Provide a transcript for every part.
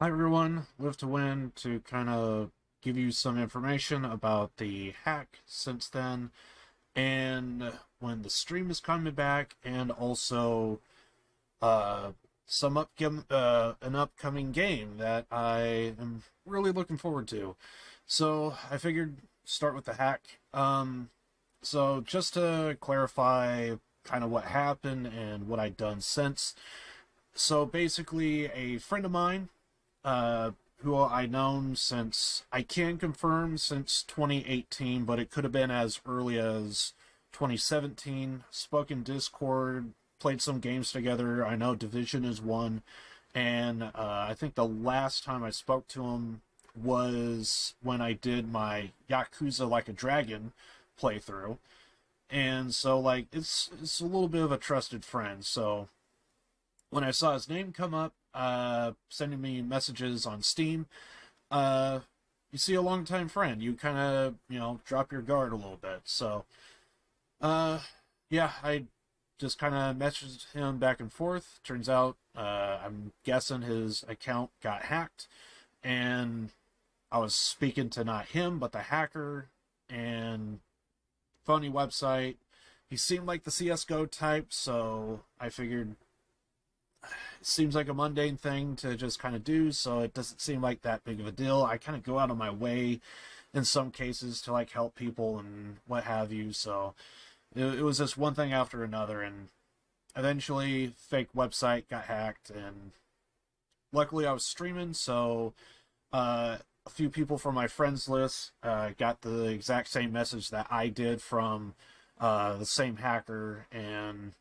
Hi everyone, Live to Win to kind of give you some information about the hack since then and when the stream is coming back and also uh an upcoming game that I am really looking forward to. So I figured start with the hack. So just to clarify kind of what happened and what I'd done since. So basically a friend of mine uh, who I've known since, I can confirm, since 2018, but it could have been as early as 2017. Spoke in Discord, played some games together. I know Division is one, and I think the last time I spoke to him was when I did my Yakuza Like a Dragon playthrough. And so, like, it's a little bit of a trusted friend. So when I saw his name come up, sending me messages on Steam, uh, you see a longtime friend. You kind of, drop your guard a little bit. So, uh, yeah, I just kind of messaged him back and forth. Turns out, I'm guessing his account got hacked, and I was speaking to not him, but the hacker, and funny website. He seemed like the CSGO type, so I figured it seems like a mundane thing to just kind of do, so it doesn't seem like that big of a deal. I kind of go out of my way in some cases to like help people and what have you, so it was just one thing after another, and eventually fake website got hacked, and luckily I was streaming, so a few people from my friends list got the exact same message that I did from the same hacker, and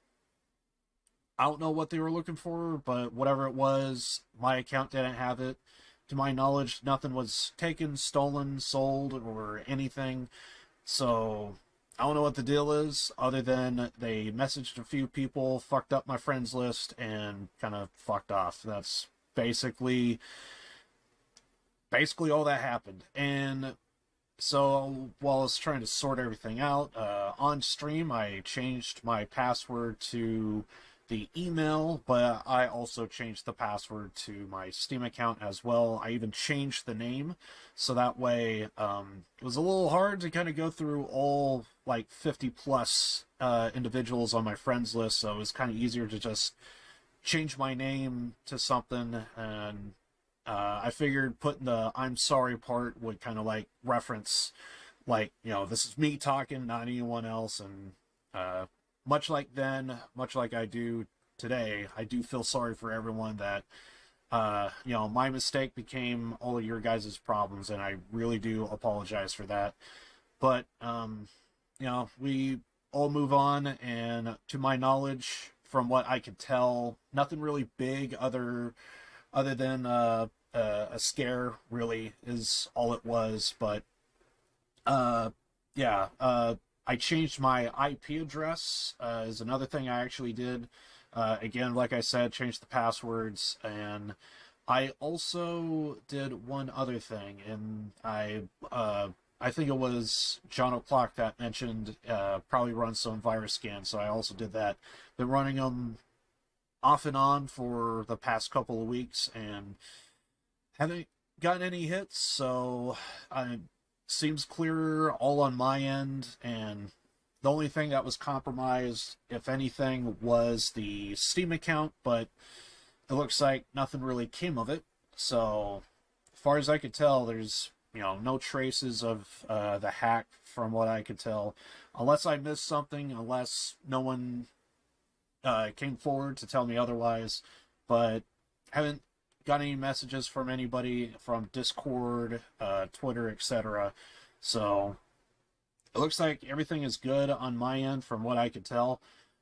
I don't know what they were looking for, but whatever it was, my account didn't have it. To my knowledge, nothing was taken, stolen, sold, or anything. So I don't know what the deal is, other than they messaged a few people, fucked up my friends list, and kind of fucked off. That's basically all that happened. And so while I was trying to sort everything out on stream, I changed my password to the email, but I also changed the password to my Steam account as well. I even changed the name, so that way it was a little hard to kind of go through all like 50 plus individuals on my friends list, so it was kind of easier to just change my name to something. And I figured putting the "I'm sorry" part would kind of like reference, like, this is me talking, not anyone else. And much like then, much like I do today, I do feel sorry for everyone that, my mistake became all of your guys' problems, and I really do apologize for that. But, we all move on, and to my knowledge, from what I could tell, nothing really big other than a scare really is all it was. But uh, yeah, I changed my IP address is another thing I actually did. Again, like I said, changed the passwords, and I also did one other thing, and I think it was John O'Clock that mentioned probably run some virus scans, so I also did that. Been running them off and on for the past couple of weeks, and haven't gotten any hits, so it seems clear all on my end. And the only thing that was compromised, if anything, was the Steam account, but it looks like nothing really came of it. So, as far as I could tell, there's no traces of the hack from what I could tell, unless I missed something, unless no one came forward to tell me otherwise. But haven't got any messages from anybody from Discord, Twitter, etc. So it looks like everything is good on my end from what I could tell.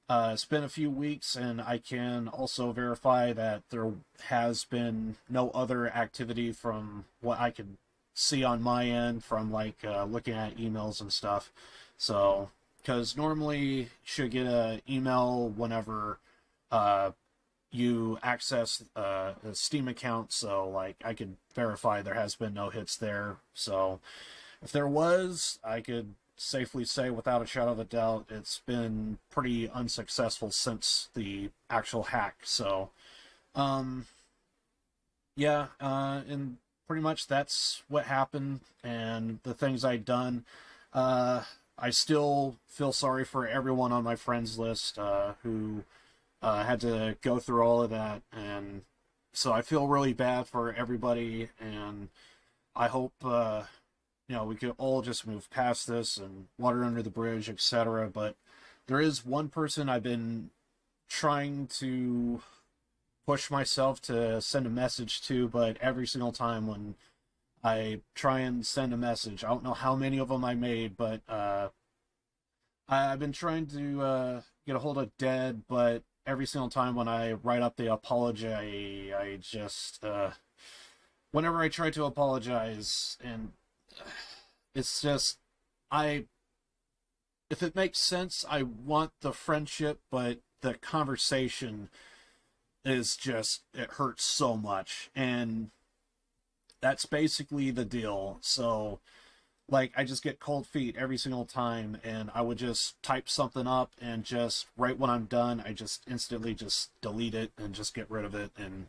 It's been a few weeks, and I can also verify that there has been no other activity from what I could see on my end from like looking at emails and stuff. So, because normally you should get an email whenever uh, you access a Steam account, so like I could verify there has been no hits there. So if there was, I could safely say without a shadow of a doubt it's been pretty unsuccessful since the actual hack. So um yeah, and pretty much that's what happened, and the things I'd done. Uh, I still feel sorry for everyone on my friends list who had to go through all of that, and so I feel really bad for everybody, and I hope we could all just move past this and water under the bridge, etc. But there is one person I've been trying to push myself to send a message to, but every single time when I try and send a message, I don't know how many of them I made, but I've been trying to get a hold of Dead, but every single time when I write up the apology, I just whenever I try to apologize, and it's just I if it makes sense, I want the friendship, but the conversation is just it hurts so much, and that's basically the deal. So like I just get cold feet every single time, and I would just type something up, and just right when I'm done I just instantly just delete it and just get rid of it. And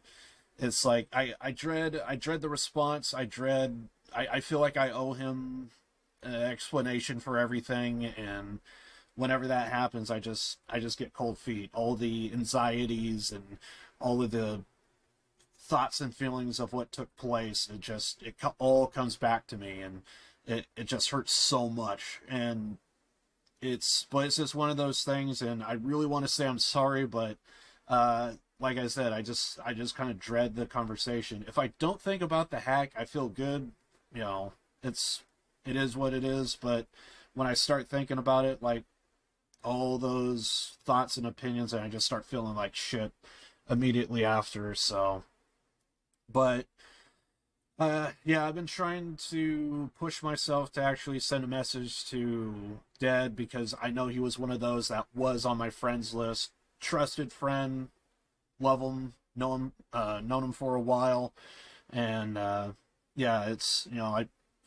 it's like I dread the response. I feel like I owe him an explanation for everything, and whenever that happens I just get cold feet. All the anxieties and all of the thoughts and feelings of what took place, it all comes back to me, and it just hurts so much. And it's just one of those things, and I really want to say I'm sorry, but like I said, I just kind of dread the conversation. If I don't think about the hack, I feel good. You know, it is what it is. But when I start thinking about it, like all those thoughts and opinions, and I just start feeling like shit immediately after. So, but yeah, I've been trying to push myself to actually send a message to Dead, because I know he was one of those that was on my friends list. Trusted friend, love him, known him for a while, and yeah, it's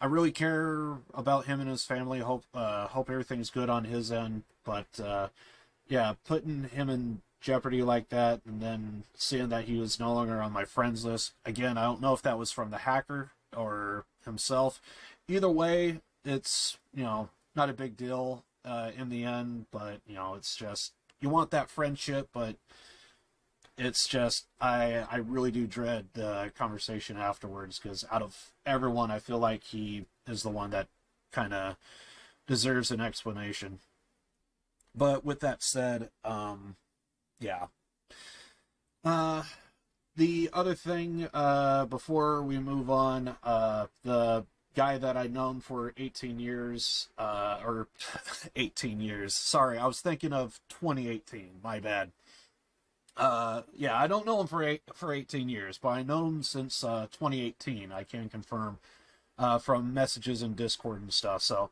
I really care about him and his family. Hope everything's good on his end, but yeah, putting him in jeopardy like that, and then seeing that he was no longer on my friends list again. I don't know if that was from the hacker or himself. Either way, it's not a big deal in the end, but it's just you want that friendship, but it's just I really do dread the conversation afterwards, because out of everyone, I feel like he is the one that kind of deserves an explanation. But with that said, yeah. Uh, the other thing, before we move on, the guy that I'd known for 18 years, or 18 years. Sorry, I was thinking of 2018. My bad. Yeah, I don't know him for 18 years, but I know him since 2018. I can confirm from messages in Discord and stuff. So,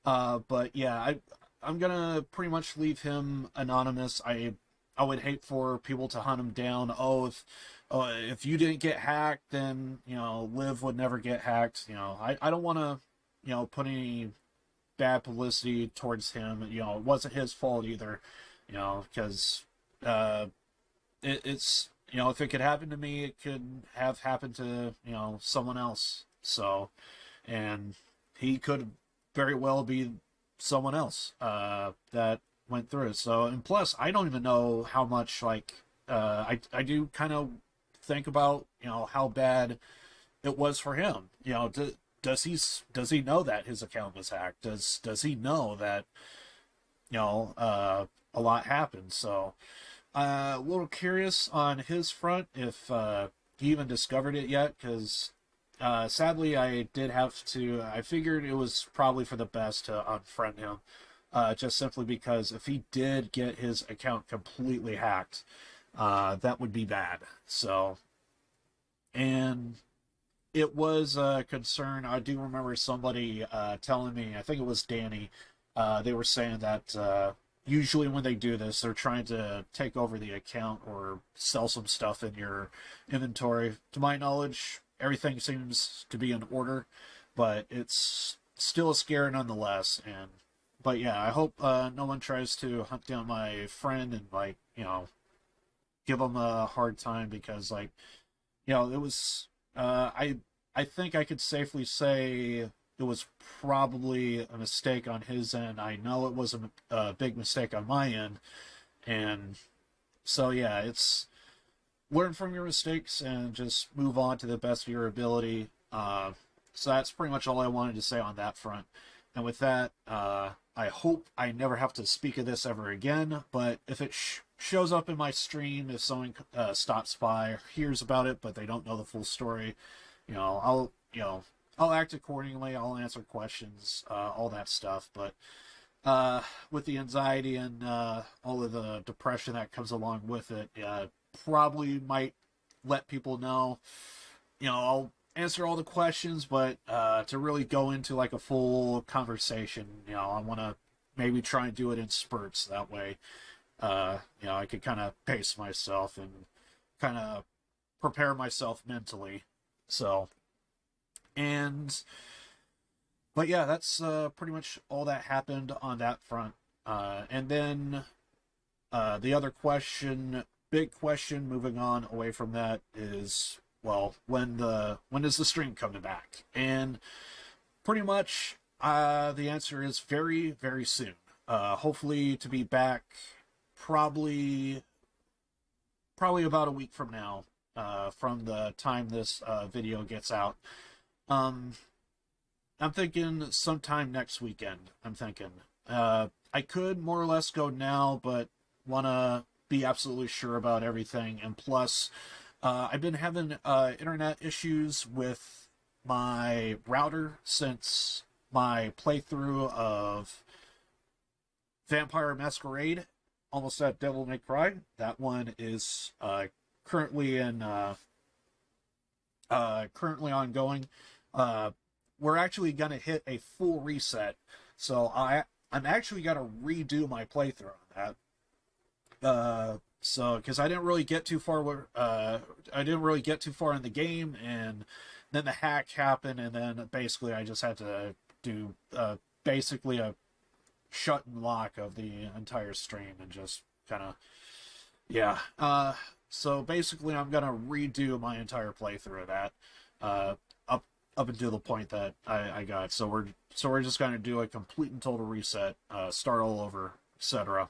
but yeah, I'm gonna pretty much leave him anonymous. I would hate for people to hunt him down. If you didn't get hacked, then Liv would never get hacked. I don't want to put any bad publicity towards him. It wasn't his fault either. Because it's if it could happen to me, it could have happened to someone else. So, and he could very well be someone else that went through it. So, and plus, I don't even know how much like I do kind of think about how bad it was for him. Does he know that his account was hacked? Does he know that a lot happened? So a little curious on his front if he even discovered it yet, because sadly I did have to. I figured it was probably for the best to unfriend him, just simply because if he did get his account completely hacked, that would be bad. So, and it was a concern. I do remember somebody telling me, I think it was Danny, they were saying that usually when they do this, they're trying to take over the account or sell some stuff in your inventory. To my knowledge, everything seems to be in order, but it's still a scare nonetheless. But yeah, I hope no one tries to hunt down my friend and give him a hard time, because it was, I think I could safely say it was probably a mistake on his end. I know it was a big mistake on my end. And so, yeah, it's learn from your mistakes and just move on to the best of your ability. So that's pretty much all I wanted to say on that front. And with that, I hope I never have to speak of this ever again. But if it shows up in my stream, if someone stops by or hears about it, but they don't know the full story, I'll act accordingly. I'll answer questions, all that stuff. But with the anxiety and all of the depression that comes along with it, probably might let people know. I'll answer all the questions, but to really go into like a full conversation, I want to maybe try and do it in spurts. That way, I could kind of pace myself and kind of prepare myself mentally. So, but yeah, that's pretty much all that happened on that front. And then the other question, big question, moving on away from that is, well, when is the stream coming back? And pretty much the answer is very, very soon. Hopefully to be back probably about a week from now, from the time this video gets out. I'm thinking sometime next weekend. I'm thinking. I could more or less go now, but want to be absolutely sure about everything. And plus, I've been having internet issues with my router since my playthrough of Vampire Masquerade, almost at Devil May Cry. That one is currently ongoing. We're actually gonna hit a full reset, so I'm actually gonna redo my playthrough on that. So because I didn't really get too far in the game, and then the hack happened, and then basically I just had to do basically a shut and lock of the entire stream and just kind of, yeah. So basically I'm gonna redo my entire playthrough of that. Up until the point that I got. So we're just going to do a complete and total reset, start all over, etc.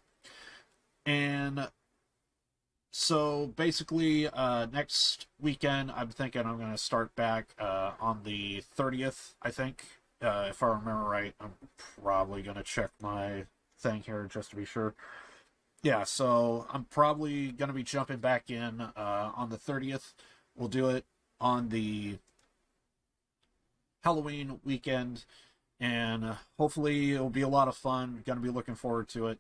And so basically next weekend I'm thinking I'm going to start back on the 30th, I think. If I remember right. I'm probably going to check my thing here just to be sure. Yeah, so I'm probably going to be jumping back in on the 30th. We'll do it on the Halloween weekend, and hopefully it'll be a lot of fun. Gonna be looking forward to it.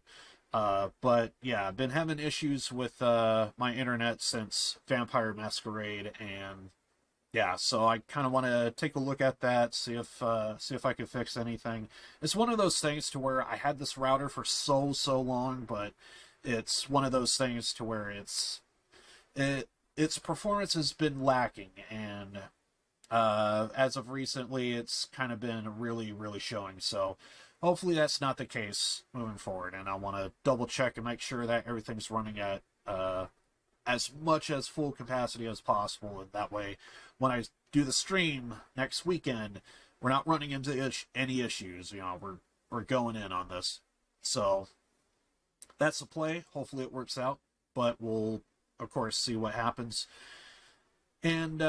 But yeah, I've been having issues with my internet since Vampire Masquerade, and yeah, so I kind of want to take a look at that, see if I can fix anything. It's one of those things to where I had this router for so long, but it's one of those things to where its performance has been lacking, and as of recently, it's kind of been really showing. So hopefully that's not the case moving forward. And I want to double check and make sure that everything's running at as much as full capacity as possible. And that way, when I do the stream next weekend, we're not running into any issues. We're going in on this. So that's the play. Hopefully it works out. But we'll, of course, see what happens. And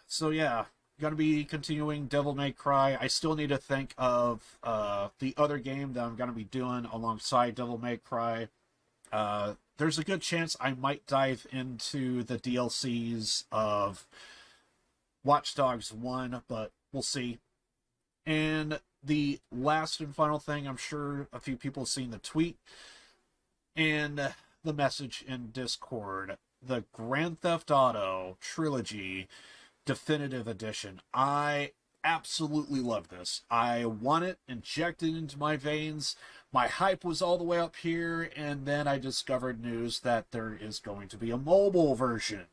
so yeah, gonna be continuing Devil May Cry. I still need to think of the other game that I'm gonna be doing alongside Devil May Cry. There's a good chance I might dive into the DLCs of Watch Dogs 1, but we'll see. And the last and final thing, I'm sure a few people have seen the tweet and the message in Discord. The Grand Theft Auto Trilogy Definitive Edition. I absolutely love this. I want it injected into my veins. My hype was all the way up here, and then I discovered news that there is going to be a mobile version.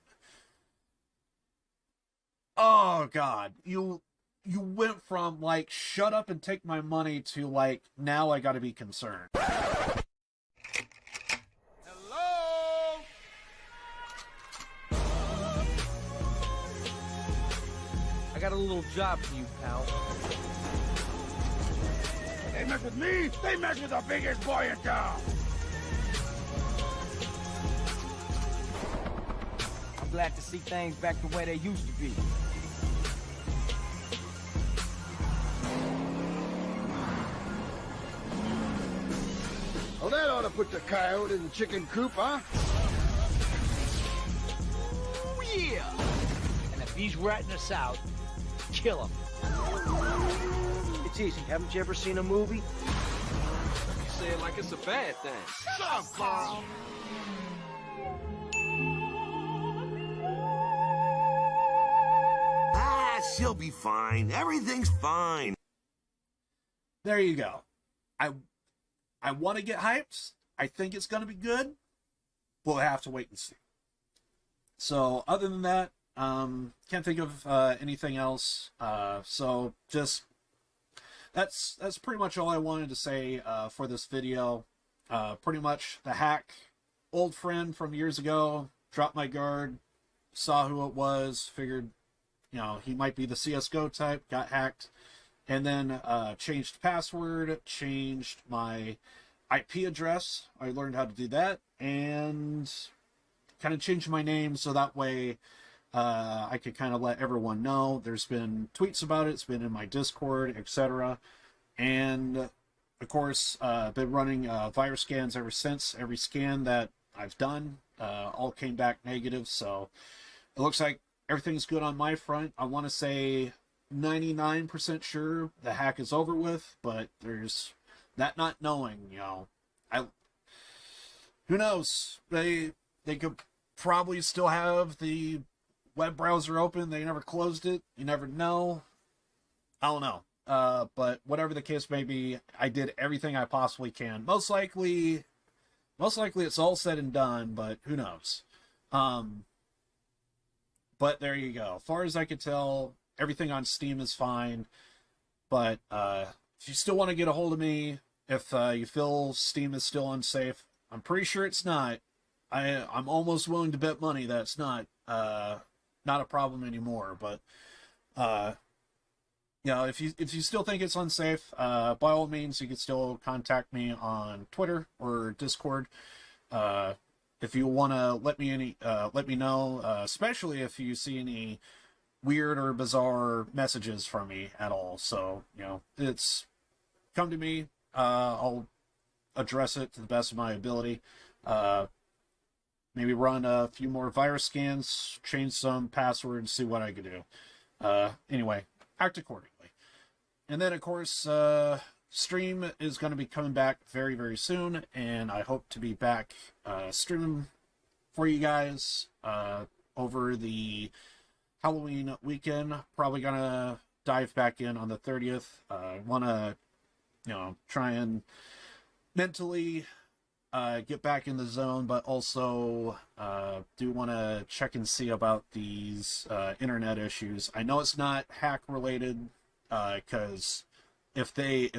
Oh god, you went from like shut up and take my money to like now I gotta be concerned. I got a little job for you, pal. They mess with me, they mess with the biggest boy in town. I'm glad to see things back the way they used to be. Well, that ought to put the coyote in the chicken coop, huh? Oh, yeah! And if he's ratting us out, kill him. It's easy. Haven't you ever seen a movie? You say it like it's a bad thing. Shut up, Carl! Ah, she'll be fine. Everything's fine. There you go. I want to get hyped. I think it's going to be good. We'll have to wait and see. So other than that, can't think of anything else. So just that's pretty much all I wanted to say for this video. Pretty much the hack, old friend from years ago, dropped my guard, saw who it was, figured, you know, he might be the CSGO type, got hacked, and then changed password, changed my IP address. I learned how to do that, and kind of changed my name so that way I could kind of let everyone know. There's been tweets about it, it's been in my Discord, etc. And of course, I've been running virus scans ever since. Every scan that I've done all came back negative, so it looks like everything's good on my front. I want to say 99% sure the hack is over with, but there's that not knowing, you know. Who knows? They could probably still have the web browser open. They never closed it. You never know. I don't know. But whatever the case may be, I did everything I possibly can. Most likely it's all said and done, but who knows? But there you go. As far as I could tell, everything on Steam is fine. But if you still want to get a hold of me, if you feel Steam is still unsafe, I'm pretty sure it's not. I'm almost willing to bet money that it's not a problem anymore. But you know, if you still think it's unsafe, by all means, you can still contact me on Twitter or Discord. If you want to let me know, especially if you see any weird or bizarre messages from me at all. So, you know, it's come to me. I'll address it to the best of my ability. Maybe run a few more virus scans, change some passwords, see what I can do. Anyway, act accordingly. And then, of course, stream is going to be coming back very, very soon, and I hope to be back streaming for you guys over the Halloween weekend. Probably going to dive back in on the 30th. I want to, you know, try and mentally get back in the zone, but also do want to check and see about these internet issues. I know it's not hack related, because if the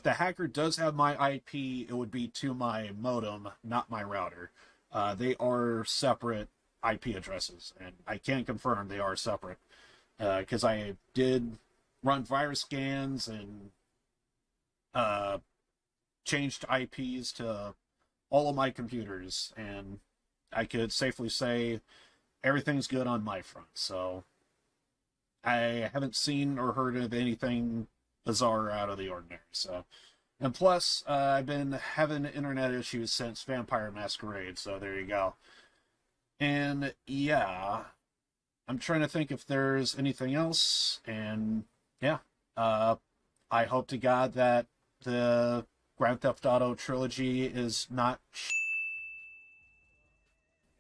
hacker does have my IP, it would be to my modem, not my router. They are separate IP addresses, and I can confirm they are separate, because I did run virus scans and changed IPs to all of my computers, and I could safely say everything's good on my front. So I haven't seen or heard of anything bizarre or out of the ordinary. So, and plus, I've been having internet issues since Vampire Masquerade, so there you go. And yeah, I'm trying to think if there's anything else, and yeah, I hope to God that the Grand Theft Auto trilogy is not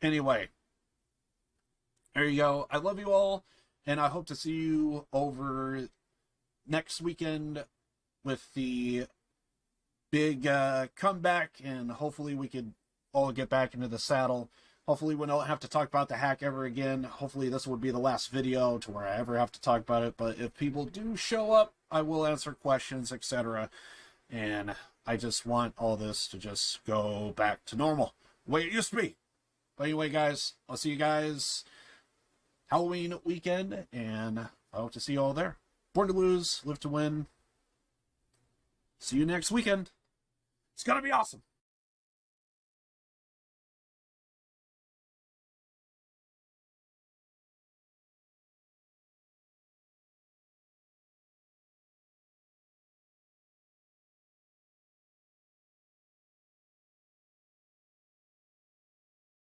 anyway. There you go. I love you all, and I hope to see you over next weekend with the big comeback, and hopefully we could all get back into the saddle. Hopefully we don't have to talk about the hack ever again. Hopefully this would be the last video to where I ever have to talk about it. But if people do show up, I will answer questions, etc. And I just want all this to just go back to normal, the way it used to be. But anyway, guys, I'll see you guys Halloween weekend, and I hope to see you all there. Born to lose, live to win. See you next weekend. It's gonna be awesome.